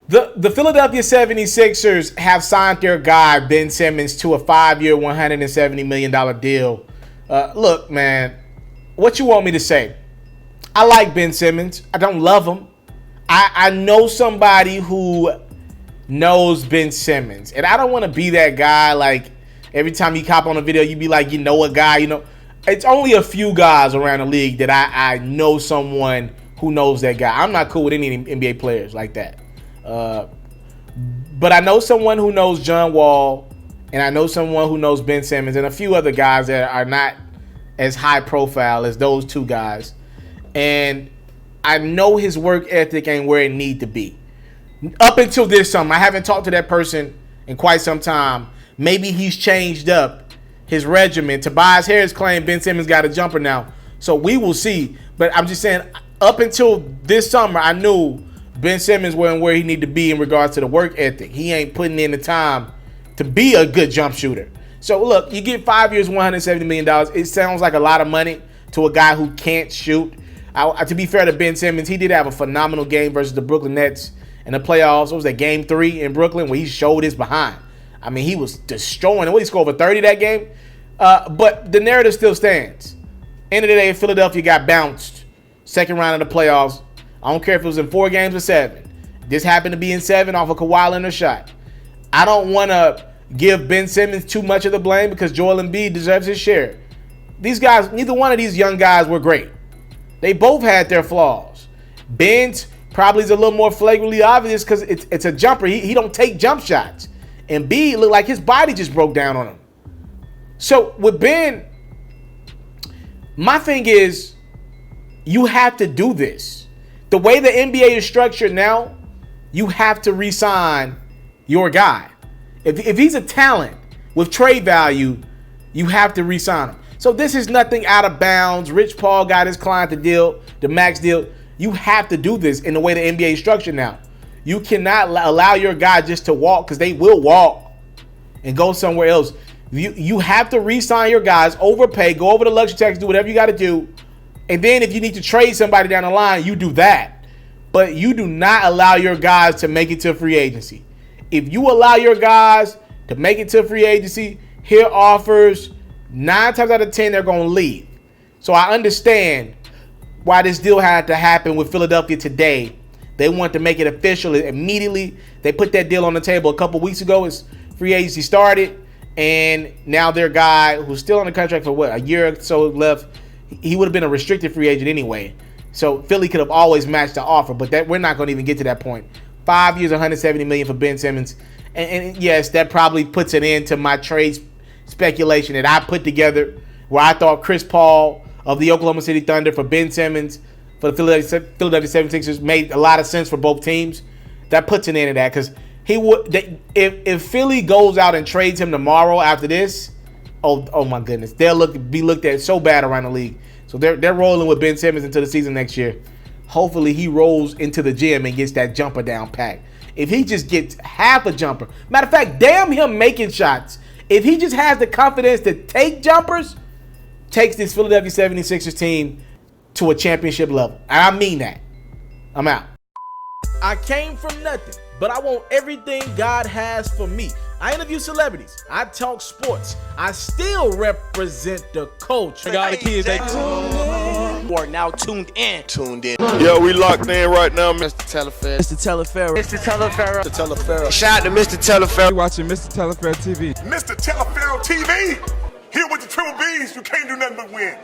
The Philadelphia 76ers have signed their guy, Ben Simmons, to a 5-year, $170 million deal. Look, man, what you want me to say? I like Ben Simmons. I don't love him. I know somebody who knows Ben Simmons. And I don't want to be that guy, like, every time you cop on a video, you be like, you know a guy, you know. It's only a few guys around the league that I know someone who knows that guy. I'm not cool with any NBA players like that. But I know someone who knows John Wall, and I know someone who knows Ben Simmons, and a few other guys that are not as high profile as those two guys. And I know his work ethic ain't where it need to be. Up until this summer, I haven't talked to that person in quite some time. Maybe he's changed up his regimen. Tobias Harris claimed Ben Simmons got a jumper now. So we will see. But I'm just saying, up until this summer, I knew Ben Simmons wasn't where he needed to be in regards to the work ethic. He ain't putting in the time to be a good jump shooter. So look, you get 5 years, $170 million. It sounds like a lot of money to a guy who can't shoot. To be fair to Ben Simmons, he did have a phenomenal game versus the Brooklyn Nets in the playoffs. What was that, game 3 in Brooklyn, where he showed his behind? I mean, he was destroying it. What, he scored over 30 that game? But the narrative still stands. End of the day, Philadelphia got bounced. Second round of the playoffs. I don't care if it was in 4 games or 7. This happened to be in 7 off a Kawhi Leonard shot. I don't want to give Ben Simmons too much of the blame because Joel Embiid deserves his share. These guys, neither one of these young guys were great. They both had their flaws. Ben's probably is a little more flagrantly obvious because it's a jumper. He don't take jump shots. And Embiid looked like his body just broke down on him. So with Ben, my thing is, you have to do this. The way the NBA is structured now, you have to re-sign your guy. If he's a talent with trade value, you have to re-sign him. So this is nothing out of bounds. Rich Paul got his client the max deal. You have to do this in the way the NBA is structured now. You cannot allow your guy just to walk, because they will walk and go somewhere else. You have to re-sign your guys, overpay, go over the luxury tax, do whatever you got to do. And then if you need to trade somebody down the line, you do that. But you do not allow your guys to make it to free agency. If you allow your guys to make it to free agency, hear offers, 9 times out of 10, they're going to leave. So I understand why this deal had to happen with Philadelphia today. They want to make it official immediately. They put that deal on the table a couple weeks ago as free agency started. And now their guy, who's still on the contract for what, a year or so left, he would have been a restricted free agent anyway. So Philly could have always matched the offer, but that we're not going to even get to that point. 5 years, $170 million for Ben Simmons. And yes, that probably puts an end to my trade speculation that I put together, where I thought Chris Paul of the Oklahoma City Thunder for Ben Simmons for the Philadelphia 76ers made a lot of sense for both teams. That puts an end to that, because he would, if Philly goes out and trades him tomorrow after this, oh my goodness, they'll be looked at so bad around the league. So they're rolling with Ben Simmons into the season next year. Hopefully he rolls into the gym and gets that jumper down pat. If he just gets half a jumper, matter of fact, damn him making shots. If he just has the confidence to take jumpers, takes this Philadelphia 76ers team to a championship level. And I mean that. I'm out. I came from nothing, but I want everything God has for me. I interview celebrities. I talk sports. I still represent the culture. I got the kids. You are now tuned in. Yo, we locked in right now, Mr. Taliaferro. Mr. Taliaferro. Shout out to Mr. Taliaferro. You're watching Mr. Taliaferro TV. Mr. Taliaferro TV, here with the Triple B's, you can't do nothing but win.